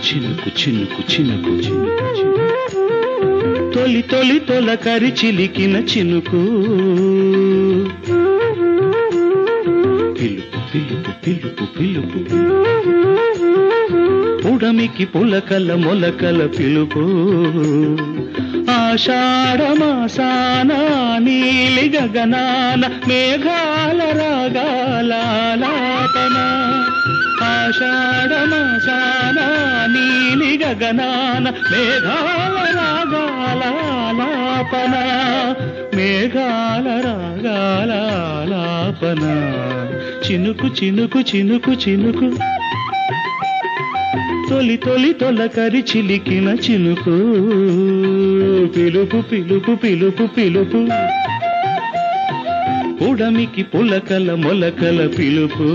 చినుకు చినుకు చినుకు చినుకు తొలి తొలి తొలకరి చిలికిన చినుకు పిలుపు పిలుపు పిలుపు పిలుపు పుడమికి పులకల మొలకల పిలుపు ఆషాఢమాసాన నీలి గగనాన మేఘాల రాగాలాపన ఆషాఢమాసాన నీలి గగనాన మేఘాల రాగాలాపన మేఘాల రాగాలాపన చినుకు చినుకు చినుకు చినుకు తొలి తొలి తొలకరి చిలికిన చినుకు పిలుపు పిలుపు పిలుపు పిలుపు ఉడమికి పులకల మొలకల పిలుపు